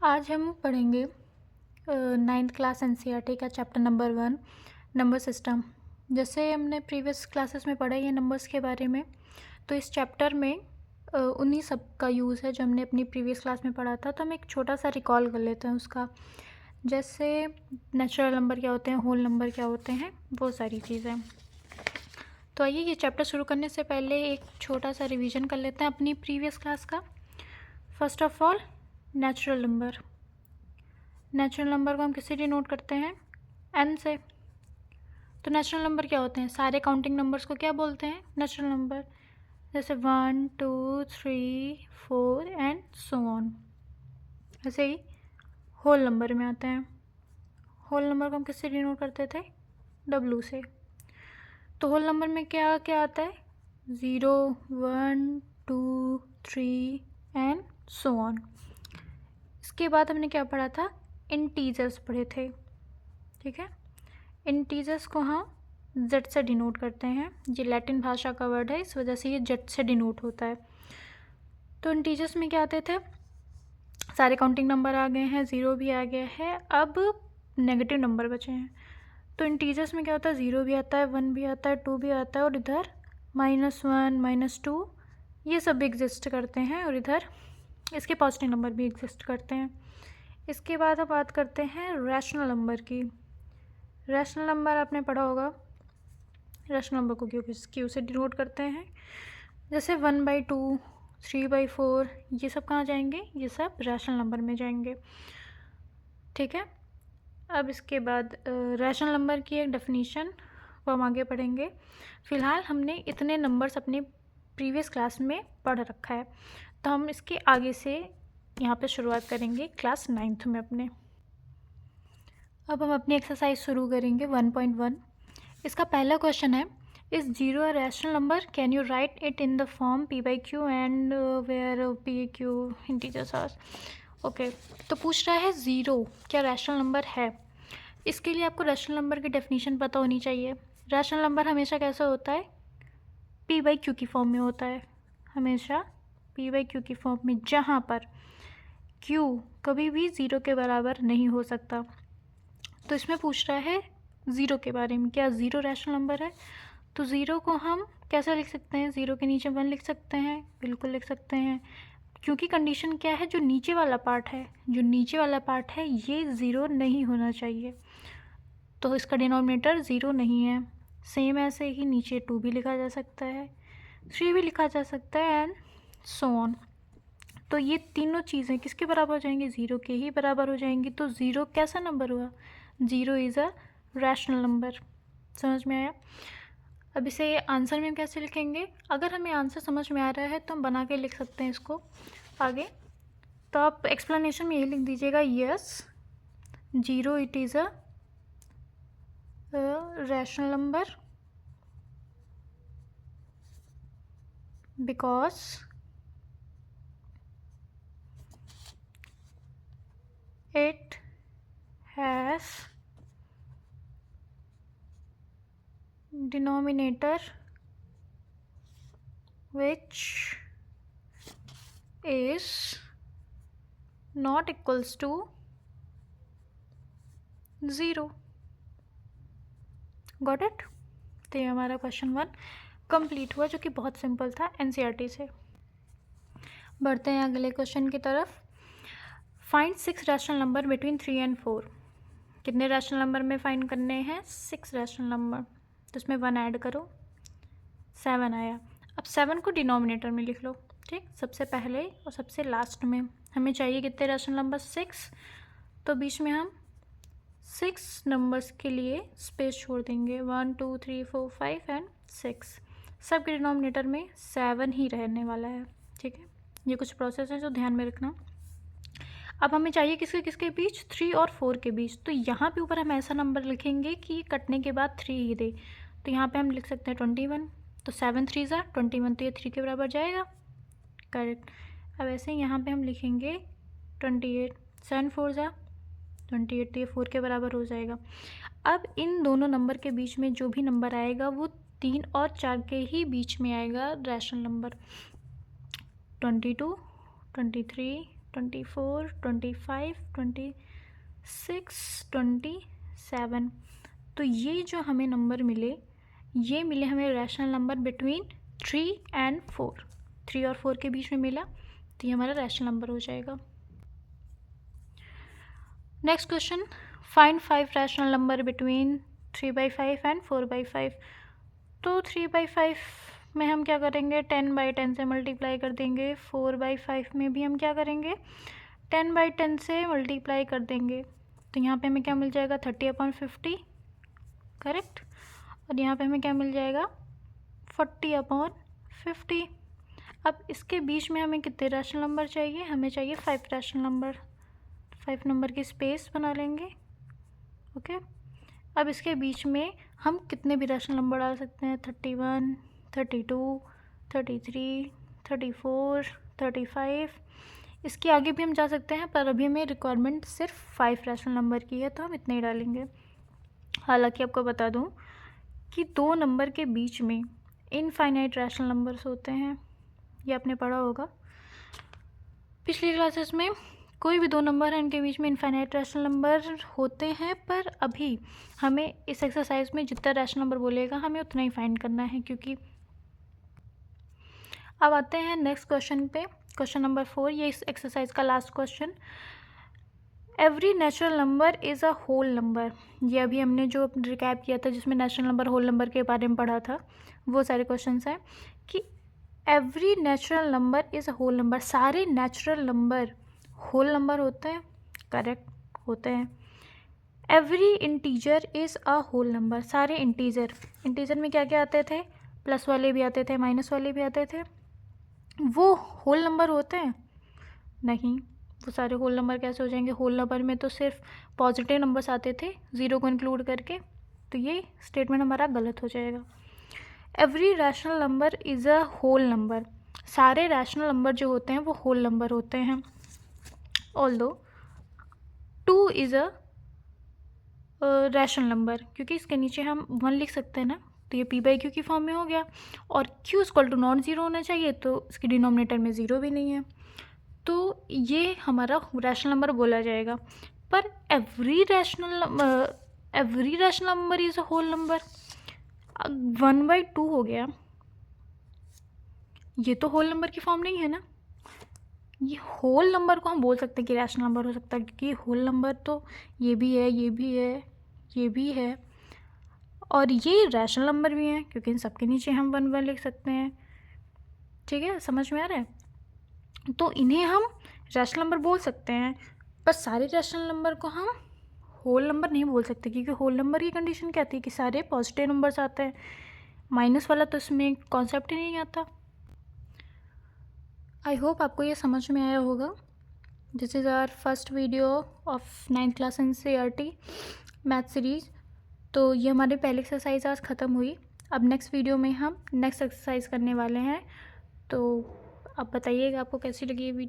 आज हम पढ़ेंगे 9th क्लास एनसीईआरटी का चैप्टर नंबर 1 नंबर सिस्टम। जैसे हमने प्रीवियस क्लासेस में पढ़ा ये नंबर्स के बारे में, तो इस चैप्टर में उन्हीं सब का यूज़ है जो हमने अपनी प्रीवियस क्लास में पढ़ा था। तो हम एक छोटा सा रिकॉल कर लेते हैं उसका, जैसे नेचुरल नंबर क्या होते हैं, होल नंबर क्या होते हैं, वो सारी चीज़ें। तो आइए ये चैप्टर शुरू करने से पहले एक छोटा सा रिवीजन कर लेते हैं अपनी प्रीवियस क्लास का। First of all natural number. Natural number को हम किससे डिनोट करते हैं? n से। तो नेचुरल नंबर क्या होते हैं? सारे काउंटिंग नंबर्स को क्या बोलते हैं? Natural number. जैसे 1 2 3 4 एंड सो ऑन। ऐसे ही होल नंबर में आते हैं। होल नंबर को हम किससे डिनोट करते थे? w से। तो होल नंबर में क्या क्या आता है? 0 1 2 3 एंड सो ऑन। इसके बाद हमने क्या पढ़ा था? इंटीजर्स पढ़े थे, ठीक है। इंटीजर्स को हम जेड से डिनोट करते हैं। ये लैटिन भाषा का वर्ड है, इस वजह से ये जेड से डिनोट होता है। तो इंटीजर्स में क्या आते थे? सारे काउंटिंग नंबर आ गए हैं, 0 भी आ गया है, अब नेगेटिव नंबर बचे हैं। तो इंटीजर्स में क्या होता है? 0 भी आता है, 1 भी आता है, 2 भी आता है, और इधर -1 -2 ये सब भी एग्जिस्ट करते हैं, और इधर इसके पॉजिटिव नंबर भी एग्जिस्ट करते हैं। इसके बाद हम बात करते हैं रैशनल नंबर की। रैशनल नंबर आपने पढ़ा होगा। रैशनल नंबर को क्यू से डिनोट करते हैं। जैसे 1/2 3/4 ये सब कहाँ जाएंगे? ये सब रैशनल नंबर में जाएंगे, ठीक है। अब इसके बाद रैशनल नंबर की एक डेफिनीशन वो हम आगे पढ़ेंगे। फ़िलहाल हमने इतने नंबर्स अपने प्रीवियस क्लास में पढ़ रखा है, तो हम इसके आगे से यहाँ पे शुरुआत करेंगे क्लास 9th में अपने। अब हम अपनी एक्सरसाइज शुरू करेंगे 1.1। इसका पहला क्वेश्चन है, is zero a rational number? Can you write it in the form p/q and where p/q integers are. Okay, तो पूछ रहा है ज़ीरो क्या रैशनल नंबर है। इसके लिए आपको रैशनल नंबर की डेफिनेशन पता होनी चाहिए। रैशनल नंबर हमेशा कैसा होता है? p/q की फॉर्म में होता है, हमेशा p/q की फॉर्म में, जहाँ पर q कभी भी ज़ीरो के बराबर नहीं हो सकता। तो इसमें पूछ रहा है ज़ीरो के बारे में, क्या ज़ीरो रैशनल नंबर है? तो ज़ीरो को हम कैसे लिख सकते हैं? ज़ीरो के नीचे 1 लिख सकते हैं, बिल्कुल लिख सकते हैं, क्योंकि कंडीशन क्या है? जो नीचे वाला पार्ट है, जो नीचे वाला पार्ट है ये ज़ीरो नहीं होना चाहिए, तो इसका डिनोमिनेटर ज़ीरो नहीं है। सेम ऐसे ही नीचे 2 भी लिखा जा सकता है, 3 भी लिखा जा सकता है, एंड सो ऑन। तो ये तीनों चीज़ें किसके बराबर हो जाएंगी? ज़ीरो के ही बराबर हो जाएंगी। तो ज़ीरो कैसा नंबर हुआ? Zero is a rational number. समझ में आया? अब इसे आंसर में हम कैसे लिखेंगे? अगर हमें आंसर समझ में आ रहा है तो हम बना के लिख सकते हैं इसको आगे। तो आप एक्सप्लेनेशन में यही लिख दीजिएगा, yes zero it is a rational number because it has denominator which is not equals to 0। Got it? तो ये हमारा क्वेश्चन 1 कंप्लीट हुआ, जो कि बहुत सिंपल था एनसीईआरटी से। बढ़ते हैं अगले क्वेश्चन की तरफ। Find 6 rational number between 3 and 4। कितने रैशनल नंबर में फाइंड करने हैं? 6 रैशनल नंबर। तो इसमें 1 ऐड करो, 7 आया। अब 7 को डिनोमिनेटर में लिख लो, ठीक, सबसे पहले और सबसे लास्ट में। हमें चाहिए कितने रैशनल नंबर? 6। तो बीच में हम 6 नंबर्स के लिए स्पेस छोड़ देंगे, 1 2 3 4 5 एंड 6। सब के डिनोमिनेटर में 7 ही रहने वाला है, ठीक है। ये कुछ प्रोसेस है जो ध्यान में रखना। अब हमें चाहिए किसके किसके बीच? 3 और 4 के बीच। तो यहाँ पे ऊपर हम ऐसा नंबर लिखेंगे कि कटने के बाद 3 ही दे। तो यहाँ पे हम लिख सकते हैं 21। तो 7 3 ज़ा 21, तो ये 3 के बराबर जाएगा, करेक्ट। अब ऐसे ही यहाँ पे हम लिखेंगे 28, 7 4 ज़ा 28, तो ये 4 के बराबर हो जाएगा। अब इन दोनों नंबर के बीच में जो भी नंबर आएगा वो 3 और 4 के ही बीच में आएगा रैशनल नंबर। 22, 23, 24, 25, 26, 27। तो ये जो हमें नंबर मिले, ये मिले हमें रैशनल नंबर बिटवीन 3 and 4। 3 और 4 के बीच में मिला, तो ये हमारा रैशनल नंबर हो जाएगा। Next question, find 5 rational number between 3/5 and 4/5। तो 3/5 में हम क्या करेंगे, 10/10 से मल्टीप्लाई कर देंगे। 4/5 में भी हम क्या करेंगे, 10/10 से मल्टीप्लाई कर देंगे। तो यहाँ पे हमें क्या मिल जाएगा, 30/50, करेक्ट। और यहाँ पे हमें क्या मिल जाएगा, 40/50। अब इसके बीच में हमें कितने रैशनल नंबर चाहिए, हमें चाहिए 5 रैशनल नंबर। 5 नंबर की स्पेस बना लेंगे, ओके। अब इसके बीच में हम कितने भी रैशनल नंबर डाल सकते हैं, 31, 32, 33, 34, 35। इसके आगे भी हम जा सकते हैं, पर अभी हमें रिक्वायरमेंट सिर्फ 5 रैशनल नंबर की है, तो हम इतने ही डालेंगे। हालांकि आपको बता दूं कि 2 नंबर के बीच में इनफाइनाइट रैशनल नंबर्स होते हैं, ये आपने पढ़ा होगा पिछली क्लासेस में। कोई भी 2 नंबर हैं, इनके बीच में इनफाइनाइट रैशनल नंबर होते हैं, पर अभी हमें इस एक्सरसाइज में जितना रैशनल नंबर बोलेगा हमें उतना ही फाइंड करना है, क्योंकि अब आते हैं नेक्स्ट क्वेश्चन पे, क्वेश्चन नंबर 4। ये इस एक्सरसाइज का last question. Every natural number is a whole number. ये अभी हमने जो रिकैप किया था जिसमें नेचुरल नंबर होल नंबर के बारे में पढ़ा था, वो सारे क्वेश्चंस हैं कि every natural number is a whole number. सारे नेचुरल नंबर होल नंबर होते हैं, करेक्ट होते हैं। Every integer is a whole number. सारे इंटीजर में क्या क्या आते थे, प्लस वाले भी आते थे, माइनस वाले भी आते थे, वो होल नंबर होते हैं? नहीं, वो सारे होल नंबर कैसे हो जाएंगे? होल नंबर में तो सिर्फ पॉजिटिव नंबर्स आते थे, 0 को इंक्लूड करके, तो ये स्टेटमेंट हमारा गलत हो जाएगा। Every rational number is a whole number. सारे रैशनल नंबर जो होते हैं वो होल नंबर होते हैं। Although 2 is a rational number, क्योंकि इसके नीचे हम 1 लिख सकते हैं ना, तो ये p/q की फॉर्म में हो गया। और q equal to non zero होना चाहिए, तो इसके डिनोमिनेटर में 0 भी नहीं है, तो ये हमारा रैशनल नंबर बोला जाएगा। पर every rational number is a whole number. 1/2 हो गया, ये तो होल नंबर की फॉर्म नहीं है ना। ये होल नंबर को हम बोल सकते हैं कि रैशनल नंबर हो सकता है, क्योंकि होल नंबर तो ये भी है, ये भी है, ये भी है, और ये रैशनल नंबर भी हैं, क्योंकि इन सबके नीचे हम 1 लिख सकते हैं। ठीक है, समझ में आ रहा है? तो इन्हें हम रैशनल नंबर बोल सकते हैं, पर सारे रैशनल नंबर को हम होल नंबर नहीं बोल सकते, क्योंकि होल नंबर की कंडीशन क्या थी कि सारे पॉजिटिव नंबर्स आते हैं, माइनस वाला तो इसमें कॉन्सेप्ट ही नहीं आता। आई होप आपको ये समझ में आया होगा। This is our first video of 9th class NCERT math series. तो ये हमारी पहली एक्सरसाइज आज ख़त्म हुई। अब नेक्स्ट वीडियो में हम नेक्स्ट एक्सरसाइज करने वाले हैं। तो आप बताइएगा आपको कैसी लगी ये वीडियो।